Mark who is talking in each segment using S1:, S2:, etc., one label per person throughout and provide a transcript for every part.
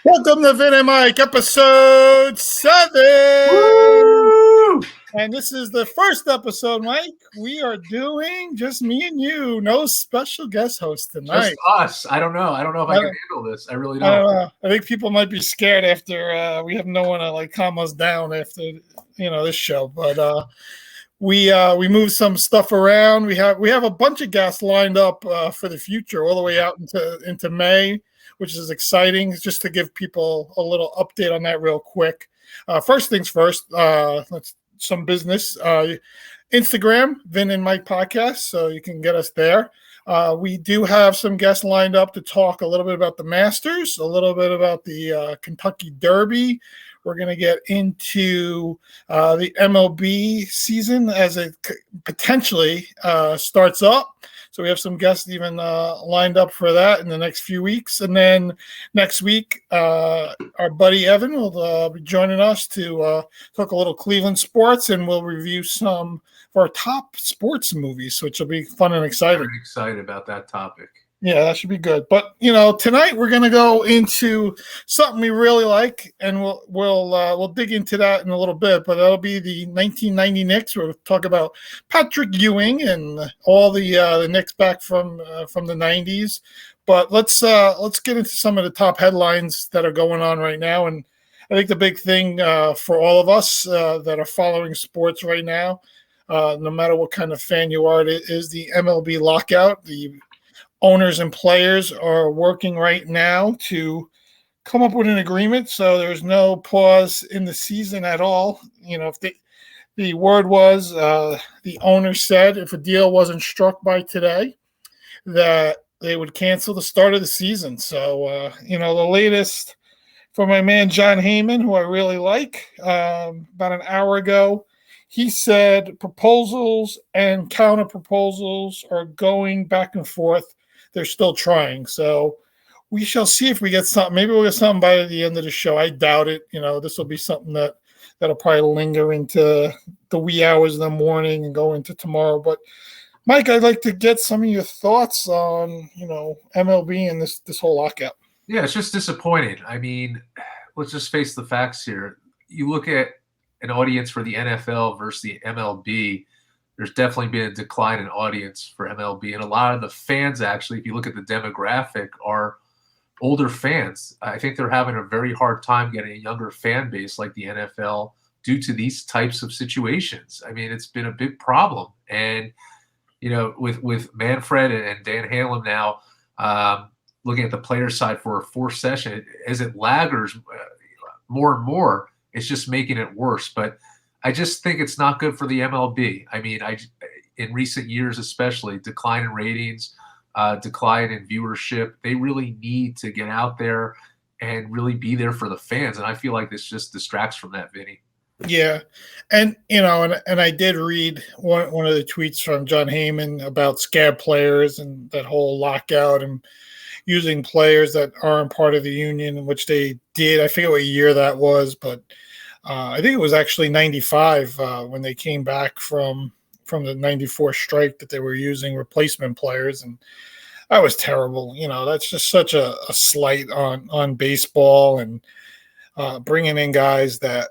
S1: Welcome to Vin and Mike, episode 7.
S2: Woo!
S1: And this is the first episode, Mike. We are doing just me and you. No special guest host tonight.
S2: Just us. I don't know. I don't know if I can handle this. I really don't.
S1: I don't know. I think people might be scared after we have no one to calm us down after this show. But we moved some stuff around. We have a bunch of guests lined up for the future, all the way out into May, which is exciting. Just to give people a little update on that real quick. First things first, let's some business. Instagram, Vin and Mike podcast, so you can get us there. We do have some guests lined up to talk a little bit about the Masters, a little bit about the Kentucky Derby. We're going to get into the MLB season as it potentially starts up. So we have some guests even lined up for that in the next few weeks. And then next week, our buddy Evan will be joining us to talk a little Cleveland sports, and we'll review some of our top sports movies, which will be fun and exciting.
S2: I'm excited about that topic.
S1: Yeah, that should be good. But tonight we're going to go into something we really like, and we'll dig into that in a little bit. But that'll be the 1990 Knicks. We'll talk about Patrick Ewing and all the Knicks back from the 90s. But let's get into some of the top headlines that are going on right now. And I think the big thing for all of us that are following sports right now, no matter what kind of fan you are, it is the MLB lockout. The owners and players are working right now to come up with an agreement, so there's no pause in the season at all. If the word was, the owner said if a deal wasn't struck by today, that they would cancel the start of the season. So, the latest from my man John Heyman, who I really like, about an hour ago, he said proposals and counter proposals are going back and forth. They're still trying. So we shall see if we get something. Maybe we'll get something by the end of the show. I doubt it. This will be something that'll probably linger into the wee hours of the morning and go into tomorrow. But Mike, I'd like to get some of your thoughts on, MLB and this whole lockout.
S2: Yeah, it's just disappointing. I mean, let's just face the facts here. You look at an audience for the NFL versus the MLB, there's definitely been a decline in audience for MLB. And a lot of the fans, actually, if you look at the demographic, are older fans. I think they're having a very hard time getting a younger fan base like the NFL due to these types of situations. I mean, it's been a big problem. And, with Manfred and Dan Hanlon now looking at the player side for a fourth session, as it laggers more and more, it's just making it worse. But I just think it's not good for the MLB. I mean, in recent years especially, decline in ratings, decline in viewership. They really need to get out there and really be there for the fans. And I feel like this just distracts from that, Vinny.
S1: Yeah. And, and I did read one of the tweets from John Heyman about scab players and that whole lockout and using players that aren't part of the union, which they did. I forget what year that was, but I think it was actually 95 when they came back from the 94 strike that they were using replacement players. And that was terrible. That's just such a slight on baseball, and bringing in guys that,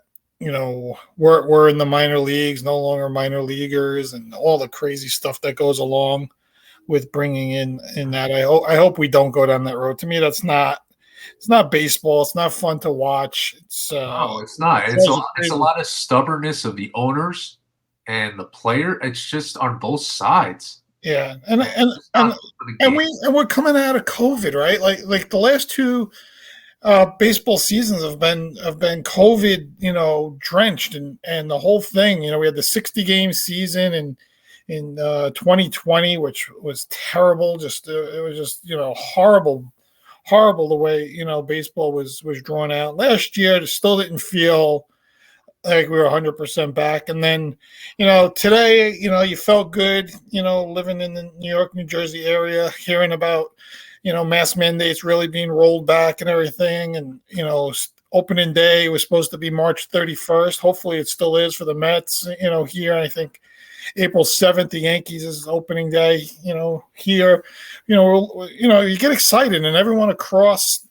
S1: were in the minor leagues, no longer minor leaguers, and all the crazy stuff that goes along with bringing in that. I hope we don't go down that road. To me, it's not baseball. It's not fun to watch.
S2: No, it's not. It's a lot of stubbornness of the owners and the player. It's just on both sides.
S1: Yeah, and we're coming out of COVID, right? Like the last two baseball seasons have been COVID, drenched, and the whole thing. We had the 60-game season in 2020, which was terrible. It was just horrible the way baseball was drawn out. Last year it still didn't feel like we were 100% back, and then today you felt good living in the New York, New Jersey area, hearing about mask mandates really being rolled back and everything, and opening day was supposed to be March 31st. Hopefully it still is for the Mets here. I think April 7th, the Yankees is opening day, here, you get excited, and everyone across,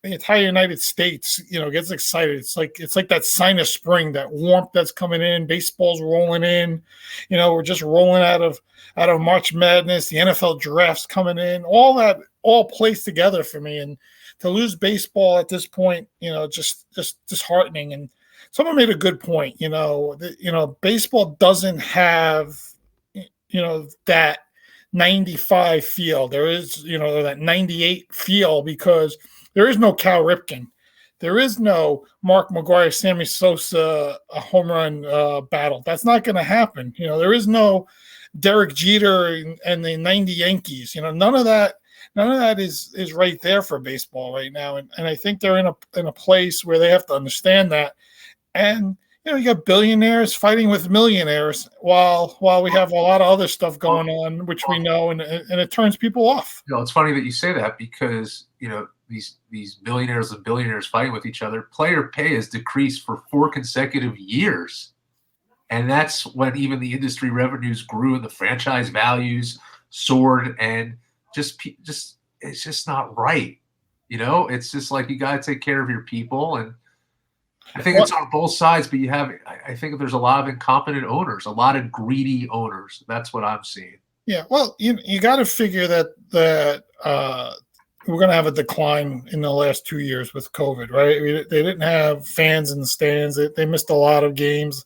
S1: the entire United States, gets excited. It's like that sign of spring, that warmth that's coming in. Baseball's rolling in. We're just rolling out of March Madness. The NFL draft's coming in. All that all plays together for me. And to lose baseball at this point, just disheartening. And someone made a good point. Baseball doesn't have that 95 feel. There is that 98 feel because there is no Cal Ripken. There is no Mark McGwire, Sammy Sosa, a home run battle. That's not going to happen. There is no Derek Jeter and the 90 Yankees. None of that is right there for baseball right now. And I think they're in a place where they have to understand that. And you got billionaires fighting with millionaires while we have a lot of other stuff going on, which we know, and it turns people off.
S2: It's funny that you say that because these millionaires and billionaires fighting with each other. Player pay has decreased for 4 consecutive years, and that's when even the industry revenues grew and the franchise values soared, and just it's just not right. It's just like you got to take care of your people, and I think it's on both sides, but I think there's a lot of incompetent owners, a lot of greedy owners. That's what I'm seeing. Yeah,
S1: well, you got to figure that we're going to have a decline in the last 2 years with COVID, right? They didn't have fans in the stands. They missed a lot of games,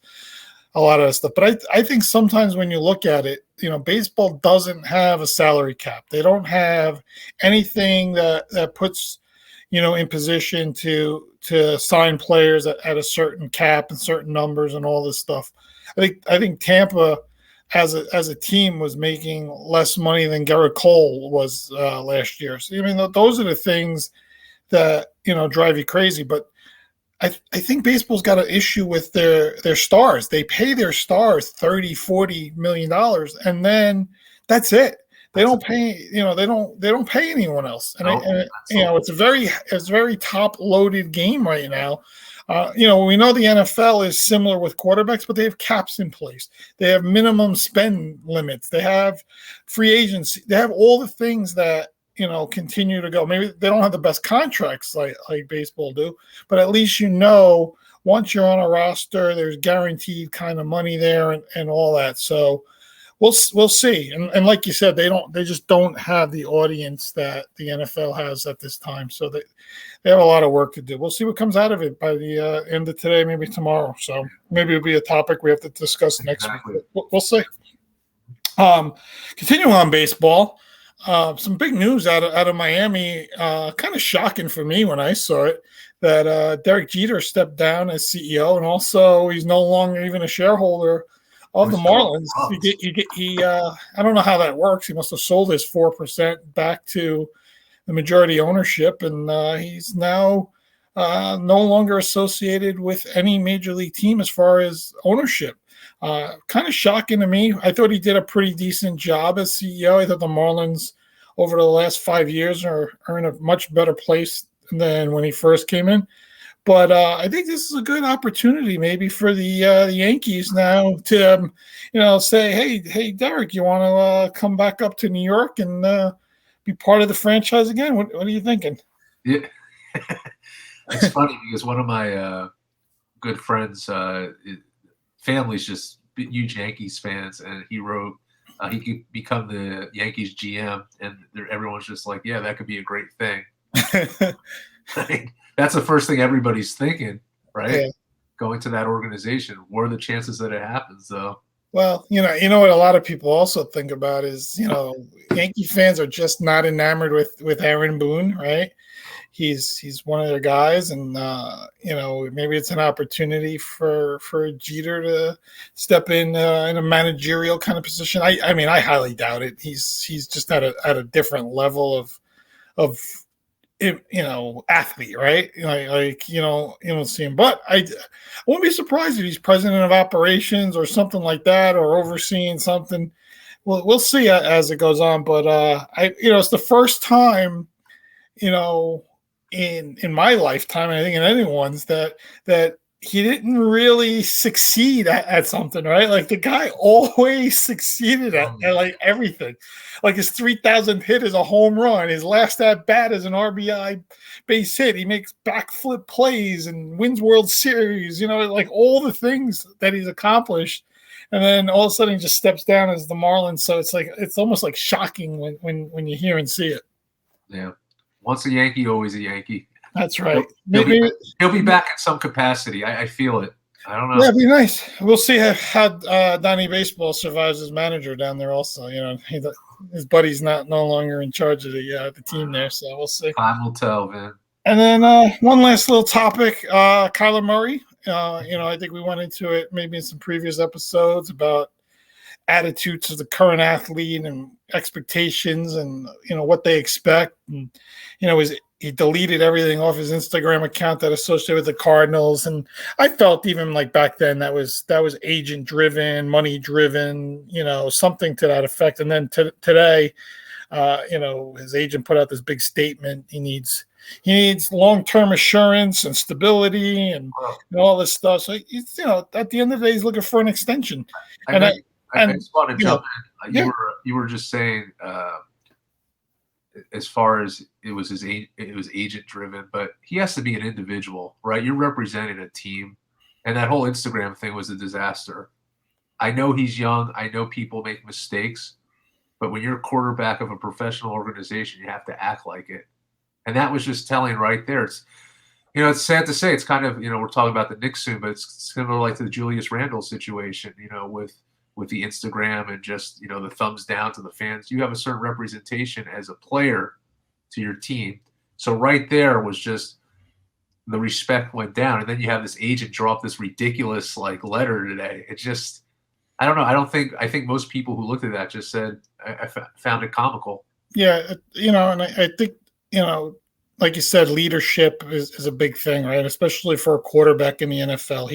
S1: a lot of stuff. But I think sometimes when you look at it, baseball doesn't have a salary cap. They don't have anything that puts in position to sign players at a certain cap and certain numbers and all this stuff. I think Tampa as a team was making less money than Garrett Cole was last year. So those are the things that drive you crazy. But I think baseball's got an issue with their stars. They pay their stars $30-40 million, and then that's it. They don't pay, they don't pay anyone else. And, it's a very top loaded game right now. We know the NFL is similar with quarterbacks, but they have caps in place. They have minimum spend limits. They have free agency. They have all the things that, continue to go. Maybe they don't have the best contracts like baseball do, but at least, once you're on a roster, there's guaranteed kind of money there and all that. So, we'll see. And like you said, they just don't have the audience that the NFL has at this time. So they have a lot of work to do. We'll see what comes out of it by the end of today, maybe tomorrow. So maybe it'll be a topic we have to discuss next week. We'll see. Continuing on baseball, some big news out of Miami. Kind of shocking for me when I saw it that Derek Jeter stepped down as CEO, and also he's no longer even a shareholder of the Marlins. I don't know how that works. He must have sold his 4% back to the majority ownership, and he's now no longer associated with any major league team as far as ownership. Kind of shocking to me. I thought he did a pretty decent job as CEO. I thought the Marlins over the last 5 years are in a much better place than when he first came in. But I think this is a good opportunity maybe for the Yankees now to, say, hey, Derek, you want to come back up to New York and be part of the franchise again? What are you thinking?
S2: Yeah, it's funny because one of my good friends, family's just huge Yankees fans, and he wrote he could become the Yankees GM, and everyone's just like, yeah, that could be a great thing. That's the first thing everybody's thinking, right? Yeah. Going to that organization. What are the chances that it happens, though?
S1: Well, what a lot of people also think about is, Yankee fans are just not enamored with Aaron Boone, right? He's one of their guys, and maybe it's an opportunity for Jeter to step in a managerial kind of position. I highly doubt it. He's just at a different level of athlete, right? You don't see him. But I wouldn't be surprised if he's president of operations or something like that, or overseeing something. Well, we'll see as it goes on. But it's the first time, in my lifetime, and I think in anyone's, that he didn't really succeed at something, right? Like the guy always succeeded at like everything. Like his 3,000th hit is a home run. His last at bat is an RBI base hit. He makes backflip plays and wins World Series. Like all the things that he's accomplished, and then all of a sudden he just steps down as the Marlins. So it's almost like shocking when you hear and see it.
S2: Yeah, once a Yankee, always a Yankee.
S1: That's right.
S2: He'll be back in some capacity. I feel it. I don't know.
S1: Yeah, it'd be nice. We'll see how Donnie Baseball survives as manager down there. Also, his buddy's no longer in charge of the team there, so we'll see.
S2: Time will tell, man.
S1: And then one last little topic: Kyler Murray. I think we went into it maybe in some previous episodes about attitudes of the current athlete and expectations, and what they expect. And he deleted everything off his Instagram account that associated with the Cardinals. And I felt even like back then that was agent driven, money driven, something to that effect. And then today, his agent put out this big statement. He needs long-term assurance and stability and all this stuff. So at the end of the day, he's looking for an extension. I
S2: just want to jump in. You were just saying, as far as it was agent driven, but he has to be an individual, right? You're representing a team, and that whole Instagram thing was a disaster. I know he's young. I know people make mistakes, but when you're a quarterback of a professional organization, you have to act like it. And that was just telling right there. It's sad to say. It's kind of, we're talking about the Knicks soon, but it's similar like to the Julius Randle situation, with the Instagram and just, the thumbs down to the fans. You have a certain representation as a player to your team. So right there was just the respect went down. And then you have this agent drop this ridiculous letter today. It just, I don't know. I think most people who looked at that just said, I found it comical.
S1: Yeah. And I think, like you said, leadership is a big thing, right? Especially for a quarterback in the NFL.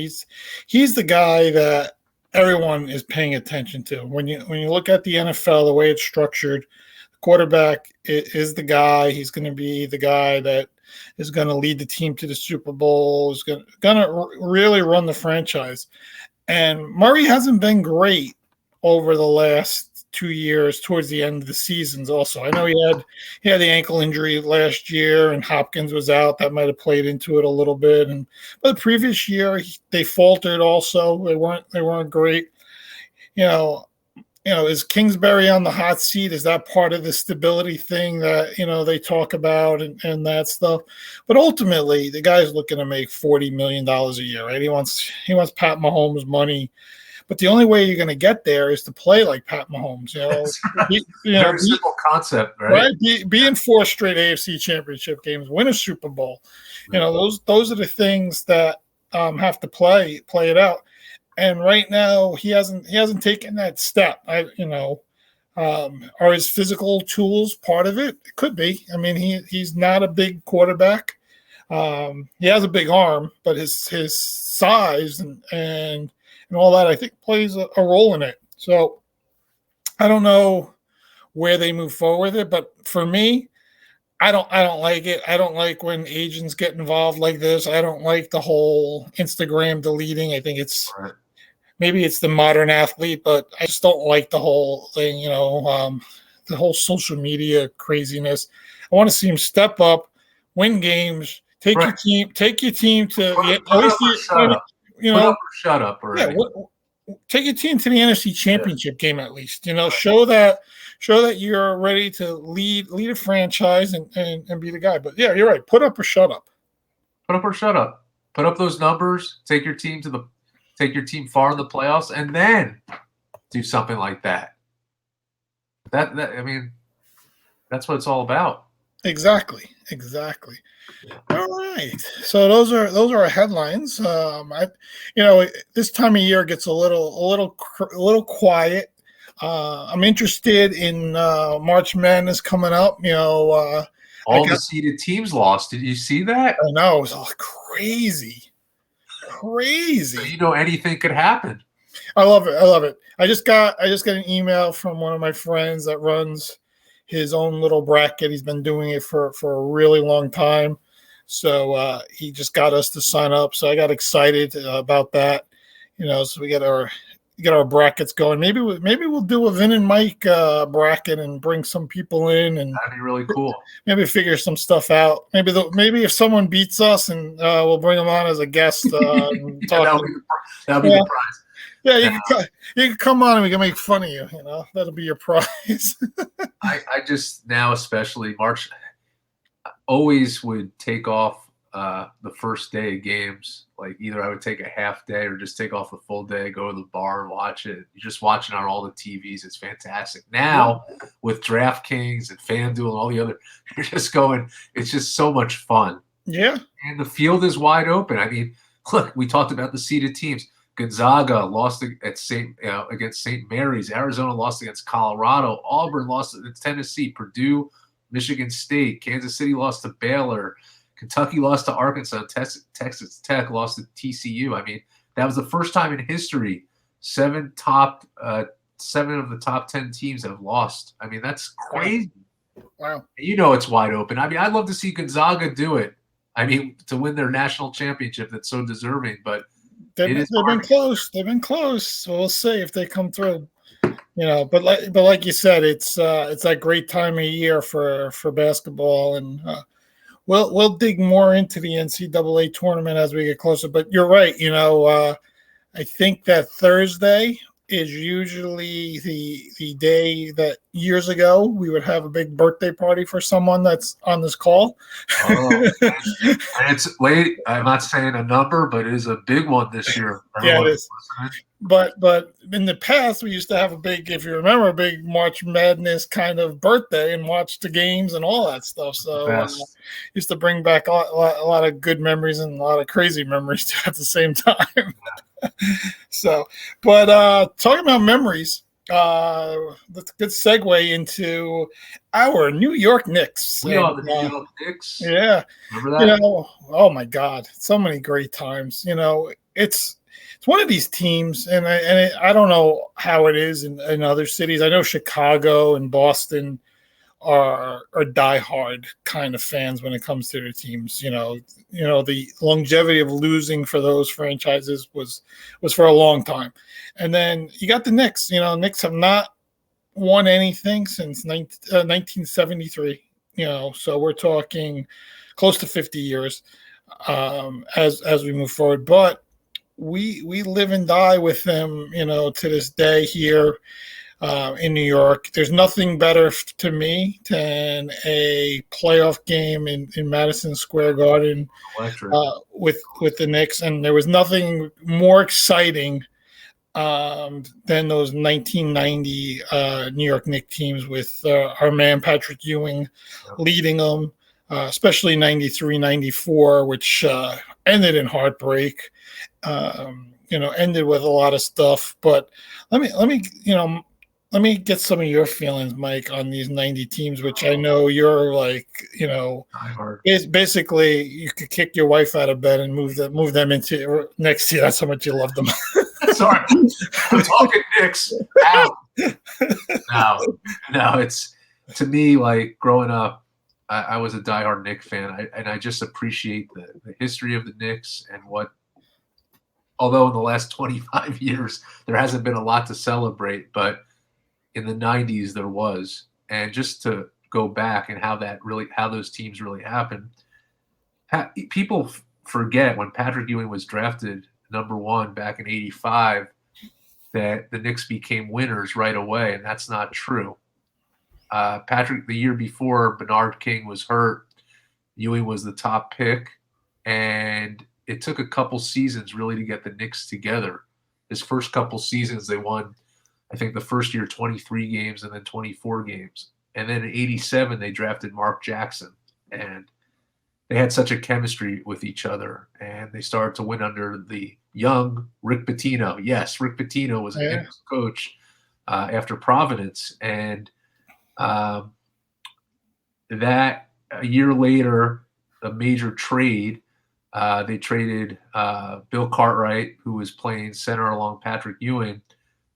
S1: He's the guy that everyone is paying attention to. When you look at the NFL, the way it's structured, the quarterback is the guy. He's going to be the guy that is going to lead the team to the Super Bowl, is going to really run the franchise. And Murray hasn't been great over the last 2 years towards the end of the seasons also. I know he had the ankle injury last year and Hopkins was out. That might have played into it a little bit. But the previous year they faltered also. They weren't great. Is Kingsbury on the hot seat? Is that part of the stability thing that, they talk about and that stuff? But ultimately the guy's looking to make $40 million a year, right? He wants Pat Mahomes money. But the only way you're going to get there is to play like Pat Mahomes.
S2: Very simple concept, right?
S1: Be in 4 straight AFC Championship games, win a Super Bowl. Those are the things that have to play it out. And right now, he hasn't taken that step. Are his physical tools part of it? It could be. I mean, he's not a big quarterback. He has a big arm, but his size and all that, I think, plays a role in it. So I don't know where they move forward with it, but for me, I don't like it. I don't like when agents get involved like this. I don't like the whole Instagram deleting. I think maybe it's the modern athlete, but I just don't like the whole thing, the whole social media craziness. I want to see him step up, win games, take your team to
S2: shut up already.
S1: Take your team to the NFC Championship game at least. Show that you're ready to lead a franchise and be the guy. But yeah, you're right. Put up or shut up.
S2: Put up or shut up. Put up those numbers. Take your team far in the playoffs, and then do something like that. That I mean, that's what it's all about.
S1: Exactly. All right. So those are our headlines. This time of year gets a little quiet. I'm interested in March Madness coming up.
S2: All the seeded teams lost. Did you see that?
S1: I know, it was all crazy.
S2: So anything could happen.
S1: I love it. I just got an email from one of my friends that runs his own little bracket. He's been doing it for a really long time. So he just got us to sign up. So I got excited about that. So we get our brackets going. Maybe we'll do a Vin and Mike bracket and bring some people in, and
S2: That'd be really cool.
S1: maybe figure some stuff out. Maybe if someone beats us, and we'll bring them on as a guest. And
S2: that'll be the prize.
S1: Yeah, you can come on and we can make fun of you. That'll be your prize.
S2: I just now, especially March, always would take off the first day of games. Like either I would take a half day or just take off the full day, go to the bar and watch it. You're just watching on all the TVs. It's fantastic. Now with DraftKings and FanDuel and all the other, you're just going. It's just so much fun.
S1: Yeah,
S2: and the field is wide open. I mean, look, we talked about the seeded teams. Gonzaga lost against St. Mary's. Arizona lost against Colorado. Auburn lost against Tennessee. Purdue, Michigan State. Kansas City lost to Baylor. Kentucky lost to Arkansas. Texas Tech lost to TCU. I mean, that was the first time in history 7 of the top 10 teams have lost. I mean, that's crazy.
S1: Wow.
S2: It's wide open. I mean, I'd love to see Gonzaga do it. I mean, to win their national championship that's so deserving, but
S1: they've been close. They've been close. So we'll see if they come through. But like you said, it's that great time of year for basketball, and we'll dig more into the NCAA tournament as we get closer. But you're right. I think that Thursday is usually the day that years ago we would have a big birthday party for someone that's on this call.
S2: And it's late. I'm not saying a number, but it is a big one this year.
S1: Yeah, it is. But in the past, we used to have if you remember, a big March Madness kind of birthday and watch the games and all that stuff. So used to bring back a lot of good memories and a lot of crazy memories too at the same time. So, but talking about memories, that's a good segue into our New York Knicks.
S2: We are the New York Knicks.
S1: Yeah.
S2: Remember that?
S1: Oh my God, so many great times. It's one of these teams, and I don't know how it is in other cities. I know Chicago and Boston are diehard kind of fans when it comes to their teams. The longevity of losing for those franchises was for a long time. And then you got the Knicks. Knicks have not won anything since 1973. So we're talking close to 50 years as we move forward. But we live and die with them, to this day here. In New York, there's nothing better to me than a playoff game in Madison Square Garden with the Knicks, and there was nothing more exciting than those 1990 New York Knicks teams with our man Patrick Ewing leading them, especially 93, 94, which ended in heartbreak. Ended with a lot of stuff, but let me get some of your feelings, Mike, on these 90 teams, which I know you're like, it's basically you could kick your wife out of bed and move them into next year. That's how much you love them.
S2: Sorry, I'm talking Knicks. No, it's to me like growing up. I was a diehard Knicks fan, and I just appreciate the history of the Knicks and what. Although in the last 25 years there hasn't been a lot to celebrate, but in the 90s there was. And just to go back and how those teams really happened, people forget when Patrick Ewing was drafted number 1 back in 85 that the Knicks became winners right away, and that's not true. Patrick, the year before, Bernard King was hurt. Ewing was the top pick, and it took a couple seasons really to get the Knicks together. His first couple seasons, they won, I think the first year 23 games and then 24 games. And then in 87, they drafted Mark Jackson. And they had such a chemistry with each other. And they started to win under the young Rick Pitino. Yes, Rick Pitino was a Knicks coach after Providence. And that a year later, a major trade, they traded Bill Cartwright, who was playing center along Patrick Ewing.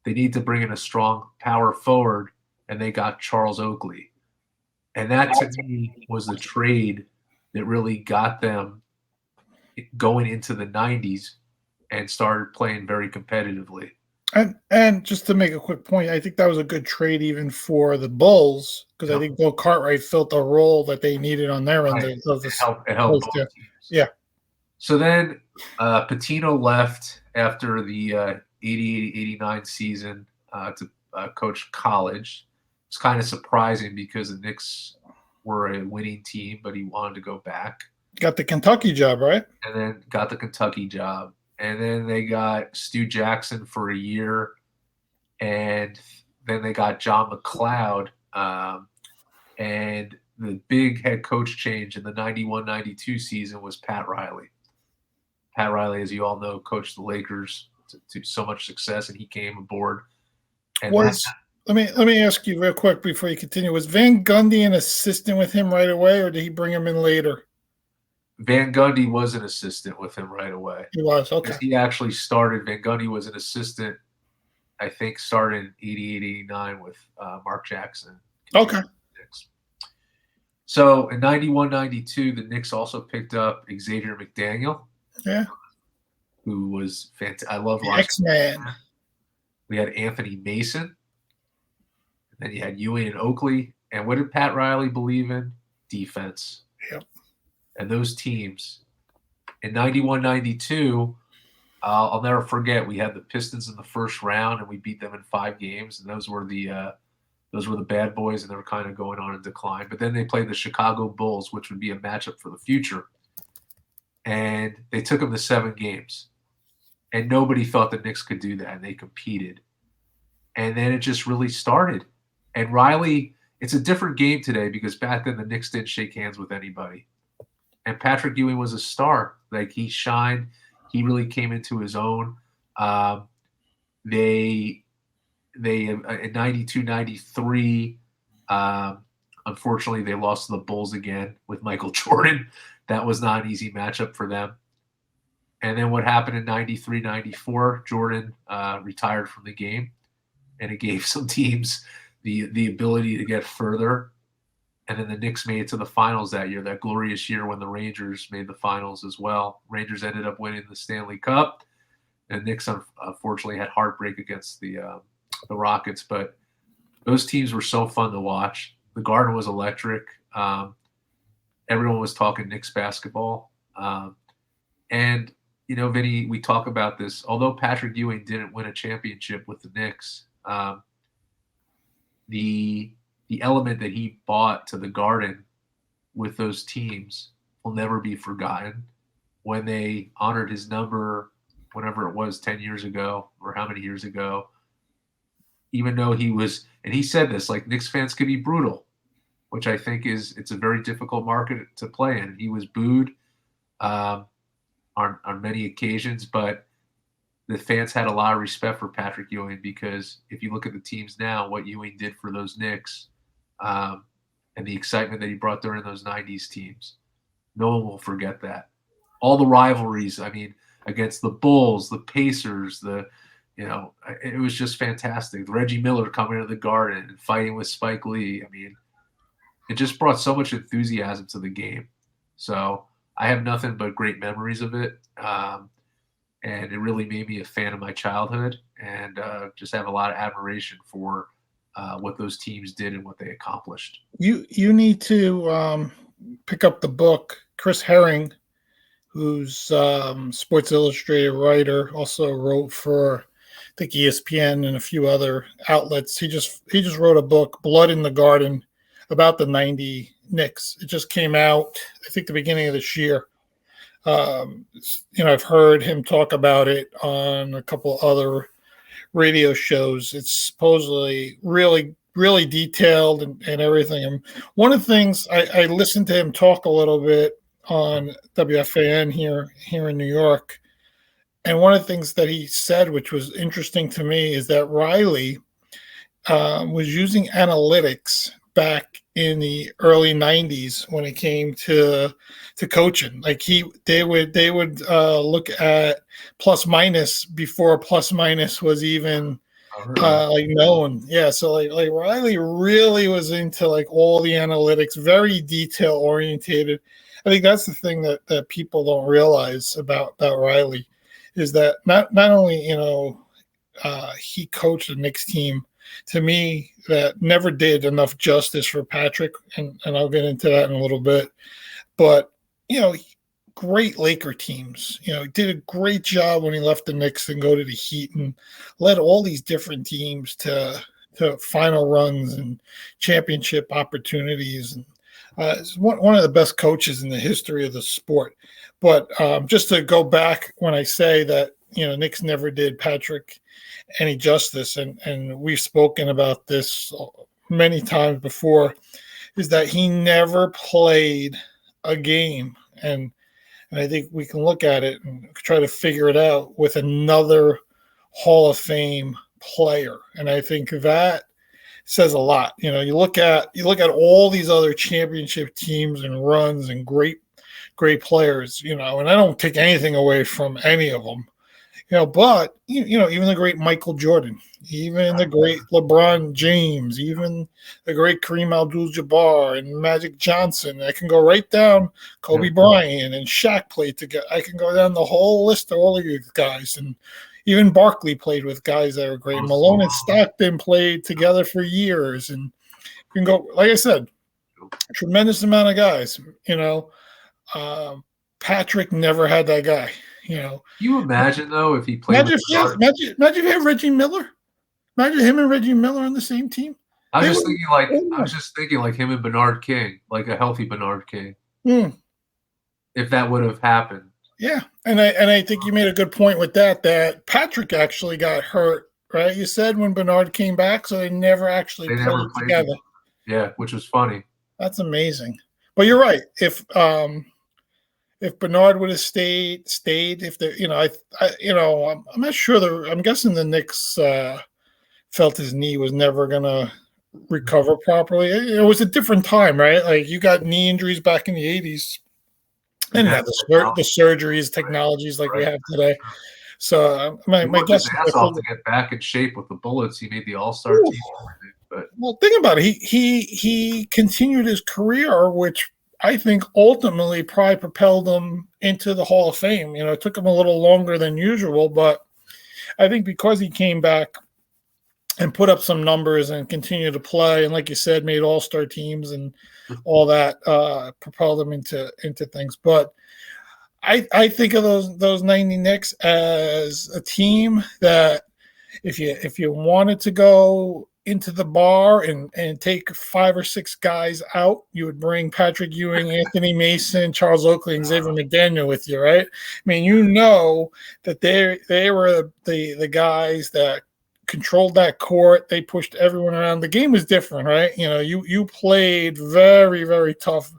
S2: They need to bring in a strong power forward, and they got Charles Oakley. And that, to me, was the trade that really got them going into the 90s and started playing very competitively.
S1: And just to make a quick point, I think that was a good trade even for the Bulls, because I think Bill Cartwright filled the role that they needed on their end of the
S2: it helped both teams.
S1: Yeah.
S2: So then Pitino left after the 88-89 season to coach college. It's kind of surprising because the Knicks were a winning team, but he wanted to go back.
S1: Got the Kentucky job, right?
S2: And then got the Kentucky job. And then they got Stu Jackson for a year. And then they got John McLeod. And the big head coach change in the 91-92 season was Pat Riley. Pat Riley, as you all know, coached the Lakers to so much success, and he came aboard. And
S1: let me ask you real quick before you continue. Was Van Gundy an assistant with him right away, or did he bring him in later?
S2: Van Gundy was an assistant with him right away.
S1: He was, okay.
S2: He actually started. Van Gundy was an assistant, I think, started in 88-89 with Mark Jackson.
S1: Okay.
S2: So in 91-92, the Knicks also picked up Xavier McDaniel.
S1: Yeah.
S2: Who was fantastic. I love
S1: X-Man.
S2: We had Anthony Mason. And then you had Ewing and Oakley. And what did Pat Riley believe in? Defense.
S1: Yep.
S2: And those teams in 91-92, I'll never forget. We had the Pistons in the first round, and we beat them in 5 games. And those were the bad boys, and they were kind of going on a decline. But then they played the Chicago Bulls, which would be a matchup for the future. And they took them to 7 games. And nobody thought the Knicks could do that, and they competed. And then it just really started. And Riley, it's a different game today because back then the Knicks didn't shake hands with anybody. And Patrick Ewing was a star. Like, he shined. He really came into his own. They in 92-93, unfortunately, they lost to the Bulls again with Michael Jordan. That was not an easy matchup for them. And then what happened in 93-94, Jordan retired from the game, and it gave some teams the ability to get further. And then the Knicks made it to the finals that year, that glorious year when the Rangers made the finals as well. Rangers ended up winning the Stanley Cup, and Knicks unfortunately had heartbreak against the Rockets. But those teams were so fun to watch. The Garden was electric. Everyone was talking Knicks basketball. And, you know, Vinny, we talk about this. Although Patrick Ewing didn't win a championship with the Knicks, the element that he brought to the Garden with those teams will never be forgotten. When they honored his number, whenever it was 10 years ago or how many years ago, even though he was, and he said this, like, Knicks fans could be brutal, which I think it's a very difficult market to play in. He was booed on many occasions, but the fans had a lot of respect for Patrick Ewing because if you look at the teams now, what Ewing did for those Knicks, and the excitement that he brought during those 90s teams, no one will forget that. All the rivalries, I mean, against the Bulls, the Pacers, it was just fantastic. Reggie Miller coming into the Garden and fighting with Spike Lee. I mean, it just brought so much enthusiasm to the game. So I have nothing but great memories of it. And it really made me a fan of my childhood, and just have a lot of admiration for what those teams did and what they accomplished.
S1: You need to pick up the book. Chris Herring, who's Sports Illustrated writer, also wrote for, I think, ESPN and a few other outlets. He just wrote a book, Blood in the Garden, about the 90 Knicks. It just came out, I think, the beginning of this year. I've heard him talk about it on a couple other radio shows. It's supposedly really, really detailed and everything. And one of the things I listened to him talk a little bit on WFAN here in New York. And one of the things that he said, which was interesting to me, is that Riley was using analytics back in the early 90s when it came to coaching. Like they would look at plus minus before plus minus was even known. Yeah, so like Riley really was into like all the analytics, very detail orientated. I think that's the thing that people don't realize about Riley is that not only, he coached the Knicks team, to me, that never did enough justice for Patrick, and I'll get into that in a little bit. But, great Laker teams. He did a great job when he left the Knicks and go to the Heat and led all these different teams to final runs and championship opportunities. And he's one of the best coaches in the history of the sport. But just to go back when I say that, Knicks never did Patrick any justice, and we've spoken about this many times before, is that he never played a game. And I think we can look at it and try to figure it out with another Hall of Fame player. And I think that says a lot. You look at all these other championship teams and runs and great players, and I don't take anything away from any of them. But even the great Michael Jordan, even the great LeBron James, even the great Kareem Abdul-Jabbar and Magic Johnson. I can go right down Kobe Bryant and Shaq played together. I can go down the whole list of all of these guys. And even Barkley played with guys that are great. Malone and Stockton played together for years. And you can go, like I said, a tremendous amount of guys. Patrick never had that guy. Can
S2: you imagine though if he played?
S1: Imagine if you had Reggie Miller. Imagine him and Reggie Miller on the same team.
S2: I was just thinking like him and Bernard King, like a healthy Bernard King. If that would have happened.
S1: Yeah, and I think you made a good point with that Patrick actually got hurt, right? You said when Bernard came back, so they never actually played together.
S2: Yeah, which was funny.
S1: That's amazing. But you're right. If Bernard would have stayed, if I'm not sure. I'm guessing the Knicks felt his knee was never gonna recover properly. It was a different time, right? Like you got knee injuries back in the '80s, and have the surgeries, technologies like we have today. So my guess is
S2: to get back in shape with the Bullets. He made the All-Star team. But
S1: well, think about it. He continued his career, which I think ultimately probably propelled him into the Hall of Fame. It took him a little longer than usual, but I think because he came back and put up some numbers and continued to play, and like you said, made all-star teams and all that, propelled him into things. But I think of those 90 Knicks as a team that if you wanted to go into the bar and take 5 or 6 guys out, you would bring Patrick Ewing, Anthony Mason, Charles Oakley, and Xavier McDaniel with you, right? I mean, that they were the guys that controlled that court. They pushed everyone around. The game was different, right? You played very, very tough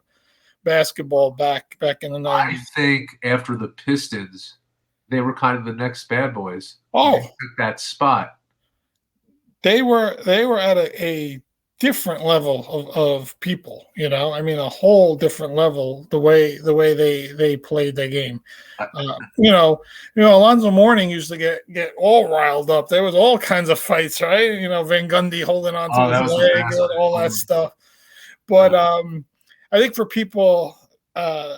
S1: basketball back in the 90s.
S2: I think after the Pistons, they were kind of the next bad boys.
S1: Oh,
S2: they took that spot.
S1: They were at a different level of people, I mean, a whole different level, the way they played their game. Alonzo Mourning used to get all riled up. There was all kinds of fights, right? Van Gundy holding on to his leg, all that stuff. But I think for people, a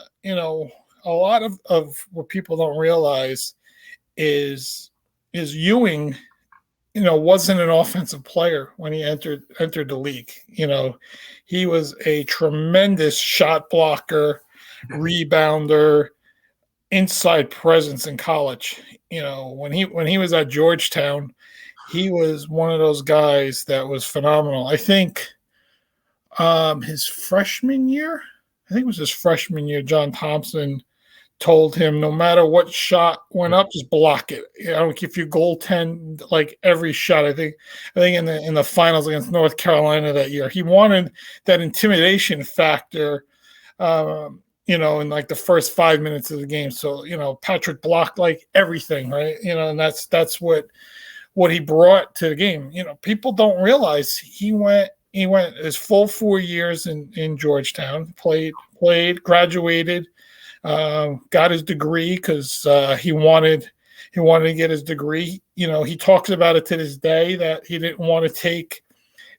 S1: lot of what people don't realize is Ewing wasn't an offensive player when he entered the league. He was a tremendous shot blocker, rebounder, inside presence in college. When he was at Georgetown, he was one of those guys that was phenomenal. I think his freshman year, John Thompson told him no matter what shot went up, just block it. If you goaltend like every shot. I think in the finals against North Carolina that year, he wanted that intimidation factor. In like the first 5 minutes of the game. So Patrick blocked like everything, right? And that's what he brought to the game. People don't realize he went his full 4 years in Georgetown, played, graduated. Got his degree because he wanted to get his degree. He talks about it to this day that he didn't want to take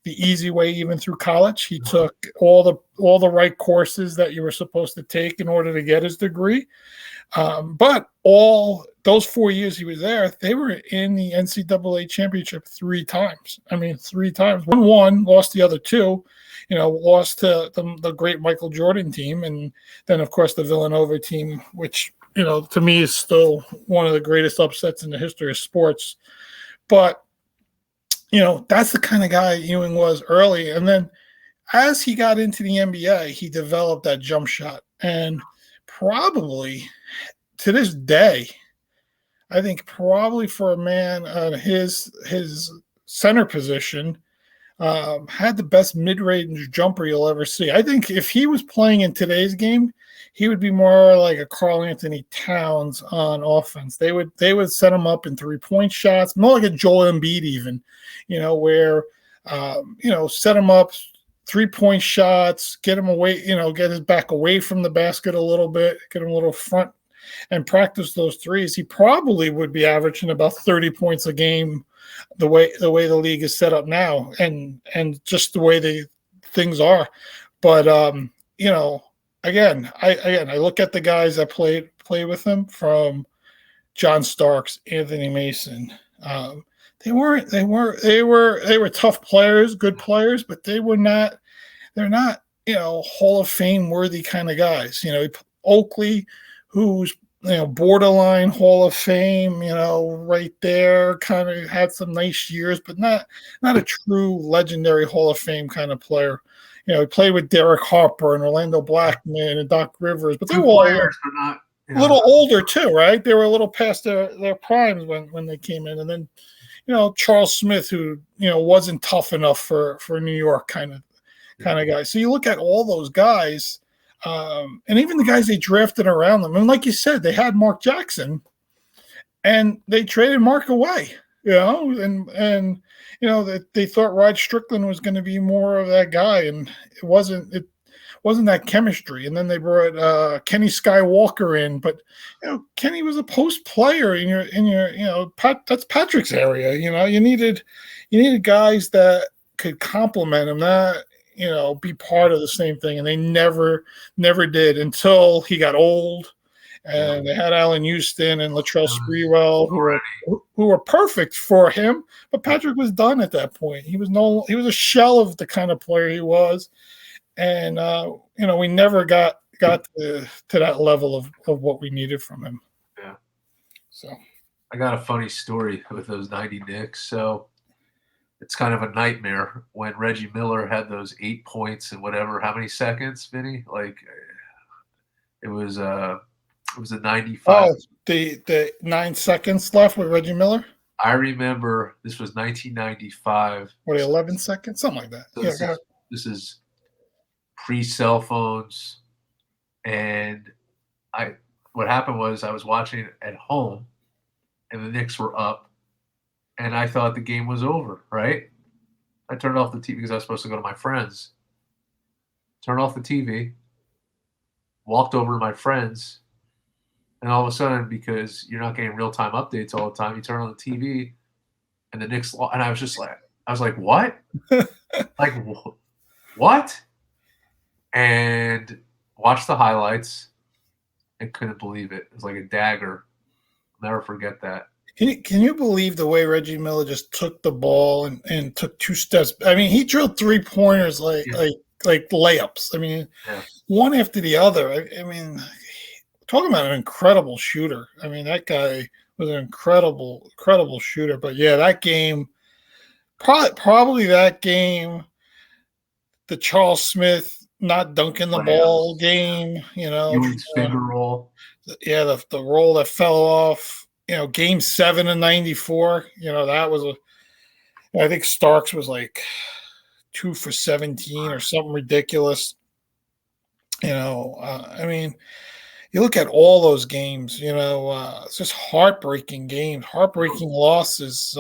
S1: the easy way even through college. He took all the right courses that you were supposed to take in order to get his degree. But all those 4 years he was there, they were in the NCAA championship 3 times. I mean, 3 times. Won, lost the other 2. Lost to the great Michael Jordan team, and then of course the Villanova team, which to me is still one of the greatest upsets in the history of sports. But that's the kind of guy Ewing was early, and then as he got into the NBA, he developed that jump shot, and probably to this day, I think probably for a man at his center position, had the best mid-range jumper you'll ever see. I think if he was playing in today's game, he would be more like a Karl Anthony Towns on offense. They would set him up in 3-point shots, more like a Joel Embiid even, where set him up 3-point shots, get him away, get his back away from the basket a little bit, get him a little front and practice those threes. He probably would be averaging about 30 points a game the way the league is set up now, and just the way things are. But again, I look at the guys that played with him, from John Starks, Anthony Mason. They were tough players, good players, but they're not Hall of Fame worthy kind of guys. Oakley, who's borderline Hall of Fame, right there, kind of had some nice years, but not a true legendary Hall of Fame kind of player. He played with Derek Harper and Orlando Blackman and Doc Rivers, but they were all a little older too, right? They were a little past their primes when they came in. And then, Charles Smith, who, wasn't tough enough for New York kind of guy. So you look at all those guys, and even the guys they drafted around them. And like you said, they had Mark Jackson, and they traded Mark away, and they thought Rod Strickland was going to be more of that guy, and it wasn't that chemistry. And then they brought Kenny Skywalker in, but Kenny was a post player in your that's Patrick's area. You needed guys that could complement him, not be part of the same thing. And they never did until he got old, and they had Allen Houston and Latrell Sprewell who were perfect for him. But Patrick was done at that point. He was a shell of the kind of player he was. And, we never got to that level of what we needed from him.
S2: Yeah.
S1: So
S2: I got a funny story with those 90 Knicks. So it's kind of a nightmare when Reggie Miller had those 8 points in whatever, how many seconds, Vinny? Like it was a 95.
S1: Oh, the 9 seconds left with Reggie Miller.
S2: I remember this was 1995.
S1: What, 11 seconds? Something like that.
S2: So this is pre-cell phones. And what happened was I was watching it at home, and the Knicks were up. And I thought the game was over, right? I turned off the TV because I was supposed to go to my friends. Turned off the TV, walked over to my friends, and all of a sudden, because you're not getting real-time updates all the time, you turn on the TV, and the Knicks, and I was like, what? Like, what? And watched the highlights and couldn't believe it. It was like a dagger. I'll never forget that.
S1: Can you believe the way Reggie Miller just took the ball and took 2 steps? I mean, he drilled 3-pointers like layups. I mean, one after the other. I mean, talking about an incredible shooter. I mean, that guy was an incredible shooter. But yeah, that game, probably that game, the Charles Smith not dunking the ball game.
S2: Ewing's finger roll.
S1: Yeah, the roll that fell off. Game 7 of 94, that was I think Starks was like 2 for 17 or something ridiculous. I mean, you look at all those games, it's just heartbreaking games, heartbreaking losses.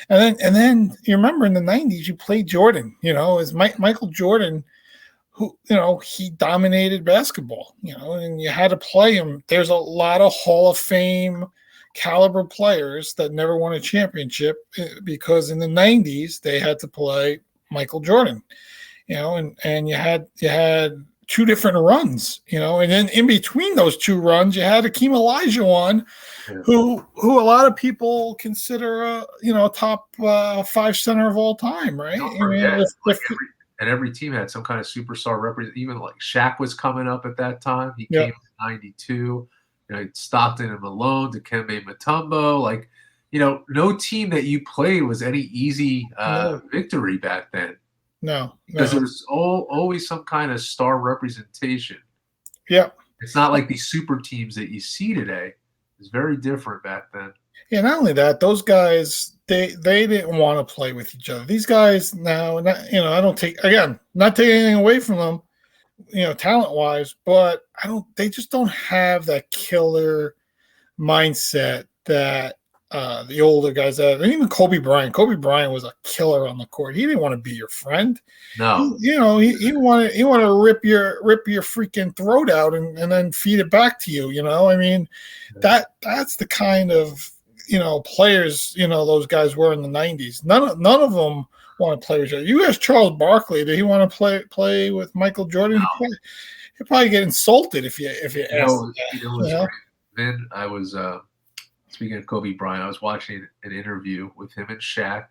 S1: And then you remember in the 90s, you played Jordan, as Michael Jordan, who, he dominated basketball, and you had to play him. There's a lot of Hall of Fame caliber players that never won a championship because in the 90s they had to play Michael Jordan, and you had two different runs, and then in between those two runs, you had Akeem Olajuwon,
S2: Yeah.
S1: who a lot of people consider a top 5 center of all time, right?
S2: Don't forget, every team had some kind of superstar represent. Even like Shaq was coming up at that time. He came in '92. Stockton and Malone, Dikembe Mutombo. Like, no team that you played was any easy victory back then.
S1: No,
S2: because there's always some kind of star representation.
S1: Yeah,
S2: it's not like these super teams that you see today. It's very different back then.
S1: Yeah, not only that, those guys they didn't want to play with each other. These guys now, I don't not taking anything away from them, talent wise, but they just don't have that killer mindset that the older guys have. And even Kobe Bryant. Kobe Bryant was a killer on the court. He didn't want to be your friend.
S2: No,
S1: he wanted to rip your freaking throat out and then feed it back to you. I mean, that's the kind of players those guys were in the '90s. None of them want to play with each other. You ask Charles Barkley, did he want to play with Michael Jordan?
S2: No.
S1: He'd probably get insulted if you asked that.
S2: Then I was speaking of Kobe Bryant, I was watching an interview with him and Shaq,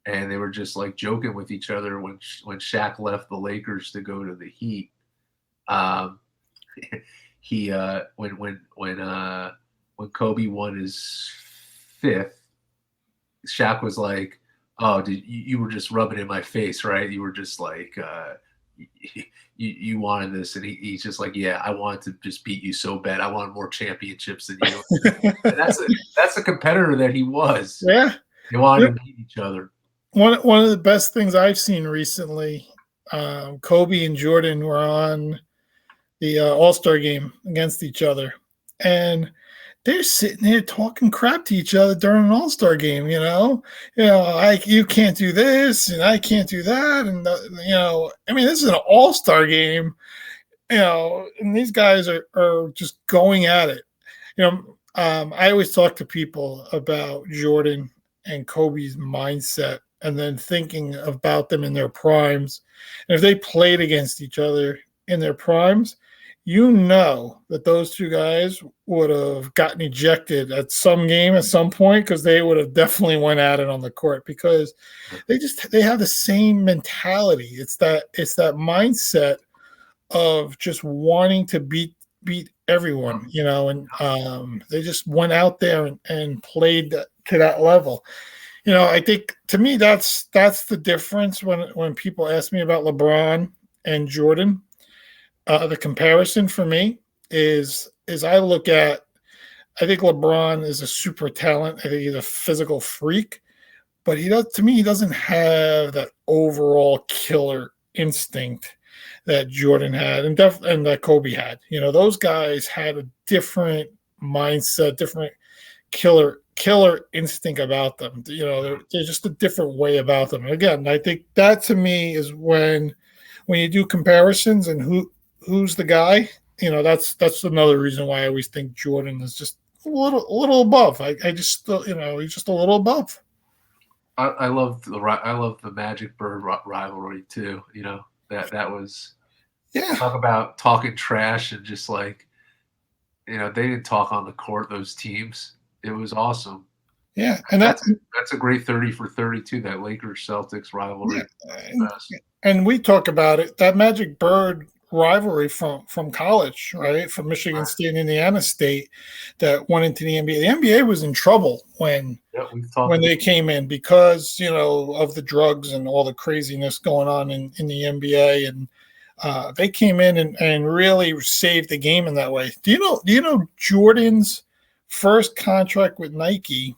S2: and they were just like joking with each other when Shaq left the Lakers to go to the Heat. He when Kobe won his 5th, Shaq was like, "Oh, you were just rubbing in my face, right? You were just like." You wanted this, and he's just like, yeah, I wanted to just beat you so bad. I wanted more championships than you. And that's a competitor that he was.
S1: Yeah,
S2: they wanted to beat each other.
S1: One of the best things I've seen recently, Kobe and Jordan were on the All-Star game against each other, and they're sitting there talking crap to each other during an All-Star game. You can't do this and I can't do that, and I mean, this is an All-Star game, and these guys are just going at it. I always talk to people about Jordan and Kobe's mindset, and then thinking about them in their primes, and if they played against each other in their primes, that those two guys would have gotten ejected at some game at some point, because they would have definitely went at it on the court, because they have the same mentality. It's that mindset of just wanting to beat everyone, and they just went out there and played to that level. I think, to me, that's the difference when people ask me about LeBron and Jordan. The comparison for me is I think LeBron is a super talent. I think he's a physical freak, but he doesn't have that overall killer instinct that Jordan had and that Kobe had. Those guys had a different mindset, different killer instinct about them. They're just a different way about them. And again, I think that, to me, is when you do comparisons and who's the guy, that's another reason why I always think Jordan is just a little above. I just, he's just a little above.
S2: I love the Magic Bird rivalry too. That was, talk about talking trash, and just like, they didn't talk on the court, those teams. It was awesome.
S1: Yeah, and
S2: that's a great 30 for 32. That Lakers Celtics rivalry.
S1: Yeah. And we talk about it. That Magic Bird rivalry from college, right? From Michigan State and Indiana State, that went into the NBA. The NBA was in trouble when they came in, because of the drugs and all the craziness going on in the NBA, and they came in and really saved the game in that way. Do you know Jordan's first contract with Nike?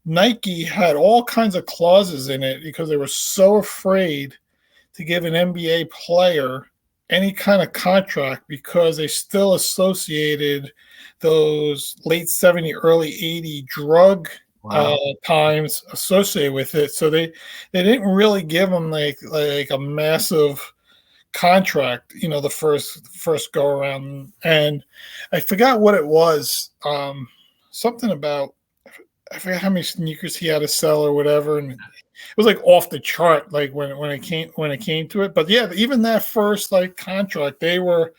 S1: Nike had all kinds of clauses in it because they were so afraid to give an NBA player any kind of contract, because they still associated those late 70, early 80 drug times associated with it. So they didn't really give them like a massive contract, the first go around. And I forgot what it was. Something about, I forget how many sneakers he had to sell or whatever, and it was like off the chart. Like when it came to it, but yeah, even that first like contract, they were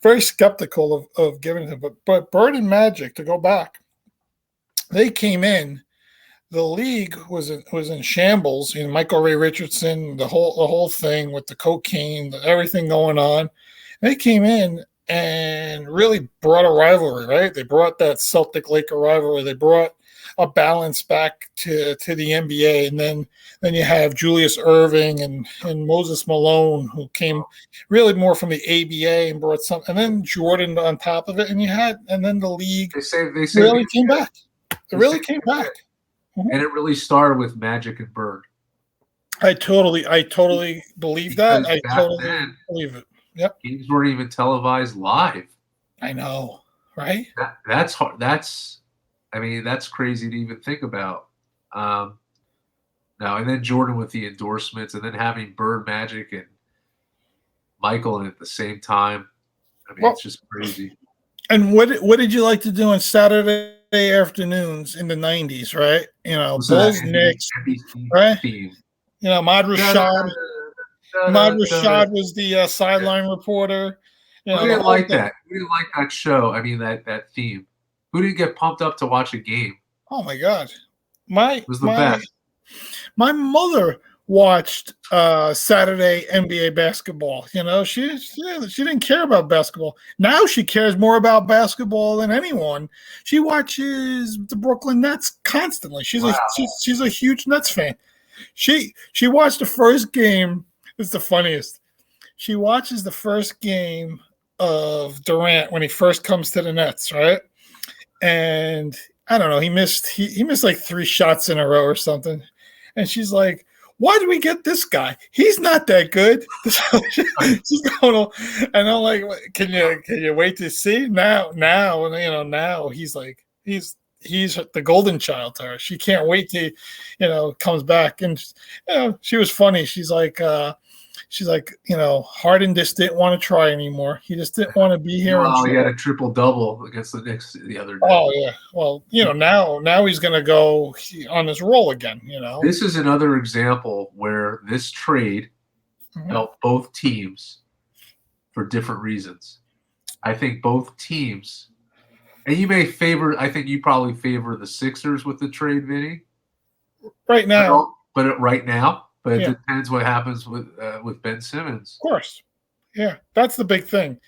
S1: very skeptical of giving it to him. But Bird and Magic, to go back, they came in. The league was in shambles. Michael Ray Richardson, the whole thing with the cocaine, everything going on. They came in and really brought a rivalry, right? They brought that Celtic Laker rivalry. They brought a balance back to the NBA, and then you have Julius Irving and Moses Malone, who came really more from the ABA and brought some, and then Jordan on top of it, and then the league
S2: They say
S1: really came back. It really came back.
S2: And it really started with Magic and Bird.
S1: I totally believe that.
S2: Because
S1: I totally believe it. Yep.
S2: Games weren't even televised live.
S1: I know, right?
S2: That's hard. That's crazy to even think about. Now and then Jordan with the endorsements, and then having Bird, Magic, and Michael in at the same time. It's just crazy.
S1: And what did you like to do on Saturday afternoons in the 90s, right? Bulls, Knicks, right? Ahmad Rashad. Ahmad Rashad was the sideline reporter.
S2: We didn't like that. We didn't like that show. That theme. Who didn't get pumped up to watch a game?
S1: Oh my God.
S2: It was the best.
S1: My mother watched Saturday NBA basketball. She didn't care about basketball. Now she cares more about basketball than anyone. She watches the Brooklyn Nets constantly. She's a huge Nets fan. She watched the first game. It's the funniest. She watches the first game of Durant when he first comes to the Nets, right? And I don't know, he missed like 3 shots in a row or something. And she's like, why do we get this guy? He's not that good. She's going, and I'm like, can you wait to see? Now, he's like, he's the golden child to her. She can't wait to, comes back. And, she was funny. She's like, Harden just didn't want to try anymore. He just didn't want to be here.
S2: Well, he had a triple-double against the Knicks the other day.
S1: Oh, yeah. Well, now he's going to go on his roll again,
S2: This is another example where this trade helped both teams for different reasons. I think both teams, and I think you probably favor the Sixers with the trade, Vinny.
S1: Right now.
S2: But it depends what happens with Ben Simmons.
S1: Of course. Yeah, that's the big thing.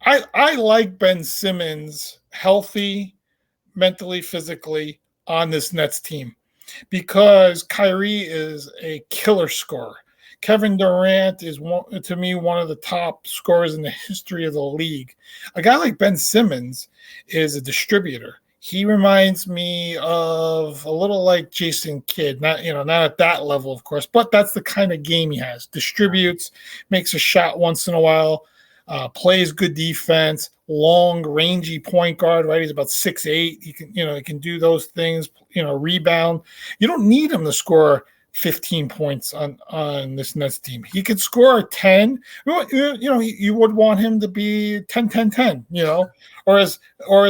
S1: I like Ben Simmons healthy, mentally, physically on this Nets team because Kyrie is a killer scorer. Kevin Durant is, to me, one of the top scorers in the history of the league. A guy like Ben Simmons is a distributor. He reminds me of a little like Jason Kidd, not at that level, of course, but that's the kind of game he has. Distributes, makes a shot once in a while, plays good defense, long, rangy point guard, right? He's about 6'8". He can do those things, rebound. You don't need him to score 15 points on this Nets team. He could score 10. You would want him to be 10-10-10, or as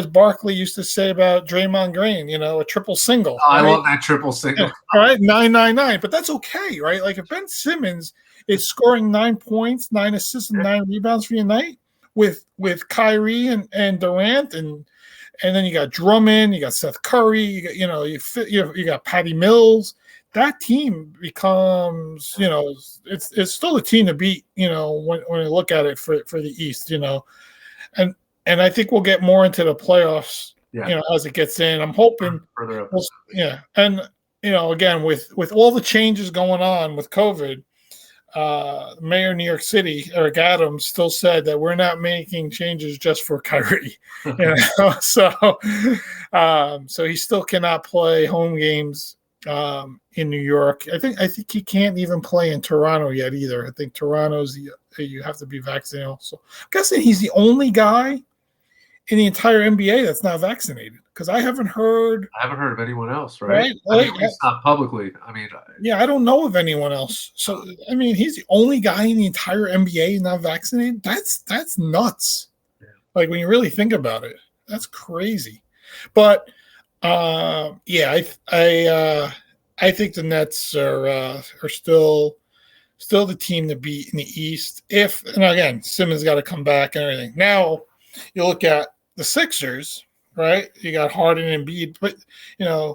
S1: Barkley used to say about Draymond Green, a triple single.
S2: Oh, right? I love that triple single.
S1: All right, 9-9-9. But that's okay, right? Like if Ben Simmons is scoring 9 points, 9 assists, and 9 rebounds for your night with Kyrie and Durant and then you got Drummond, you got Seth Curry, you got Patty Mills. That team becomes, it's still a team to beat, when you look at it for the East, and I think we'll get more into the playoffs, as it gets in. I'm hoping, and again with all the changes going on with COVID, Mayor of New York City, Eric Adams, still said that we're not making changes just for Kyrie, so he still cannot play home games in New York. I think he can't even play in Toronto yet either. I think Toronto's you have to be vaccinated also. I'm guessing he's the only guy in the entire NBA that's not vaccinated because I haven't heard
S2: of anyone else, right? At least not publicly.
S1: I don't know of anyone else. So he's the only guy in the entire NBA not vaccinated. That's nuts. Yeah. Like when you really think about it, that's crazy. But Yeah, I think the Nets are still the team to beat in the East. If and again, Simmons got to come back and everything. Now you look at the Sixers, right? You got Harden and Embiid, but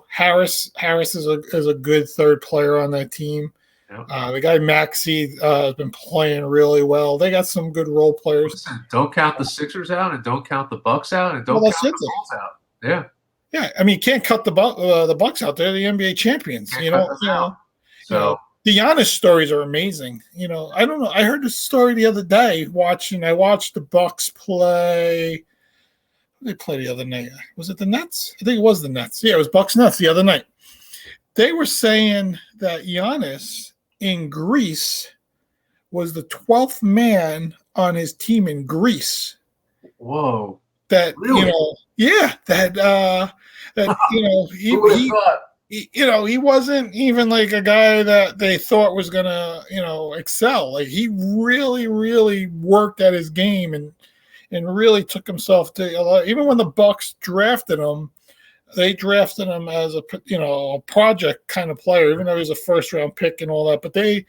S1: Harris is a good third player on that team.
S2: Yeah.
S1: The guy Maxey has been playing really well. They got some good role players.
S2: Listen, don't count the Sixers out, and don't count the Bucks out, and
S1: Well,
S2: don't
S1: that's
S2: count
S1: it.
S2: the Bulls out. Yeah,
S1: Yeah, I mean, you can't cut the Bucks out. They're the NBA champions.
S2: can't cut them out.
S1: You know,
S2: So
S1: the Giannis stories are amazing. I don't know. I heard this story the other day. I watched the Bucks play. Who did they play the other night? Was it the Nets? I think it was the Nets. Yeah, it was Bucks Nets the other night. They were saying that Giannis in Greece was the 12th man on his team in Greece.
S2: whoa,
S1: That
S2: really?
S1: yeah, that
S2: Who would have thought?
S1: he wasn't even like a guy that they thought was gonna excel. Like he really really worked at his game and really took himself to a lot. Even when the Bucks drafted him, they drafted him as a project kind of player, even though he was a first round pick and all that. But they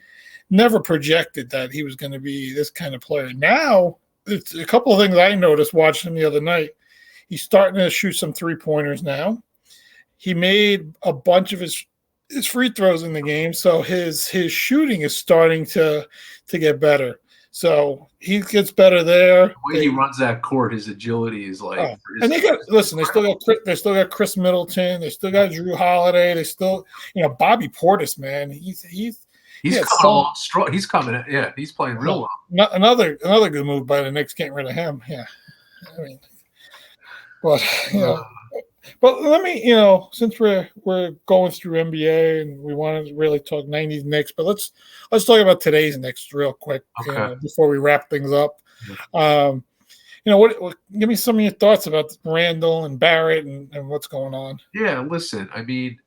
S1: never projected that he was going to be this kind of player. Now it's a couple of things I noticed watching him the other night. He's starting to shoot some 3-pointers now. He made a bunch of his free throws in the game, so his shooting is starting to get better. So he gets better there.
S2: The way he runs that court, his agility is like.
S1: And they still got Chris Middleton. They still got Drew Holiday. They still, Bobby Portis, man. He's
S2: coming along strong. He's coming. Yeah, he's playing real well.
S1: Another good move by the Knicks, getting rid of him. Yeah, I mean, but but let me, since we're going through NBA and we want to really talk 90s Knicks, but let's talk about today's Knicks real quick before we wrap things up. What give me some of your thoughts about Randall and Barrett and what's going on.
S2: Yeah, listen, I mean,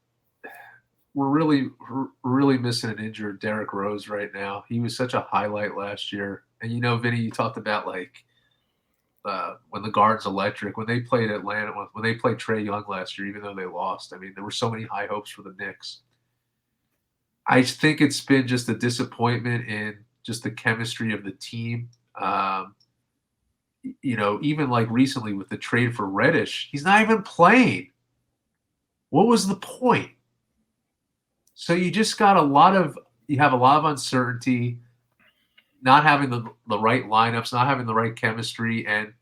S2: we're really missing an injured Derrick Rose right now. He was such a highlight last year. And Vinny, you talked about when the guard's electric, when they played Atlanta, when they played Trae Young last year, even though they lost. I mean, there were so many high hopes for the Knicks. I think it's been just a disappointment in just the chemistry of the team. Even like recently with the trade for Reddish, he's not even playing. What was the point? So you just got you have a lot of uncertainty, not having the right lineups, not having the right chemistry, and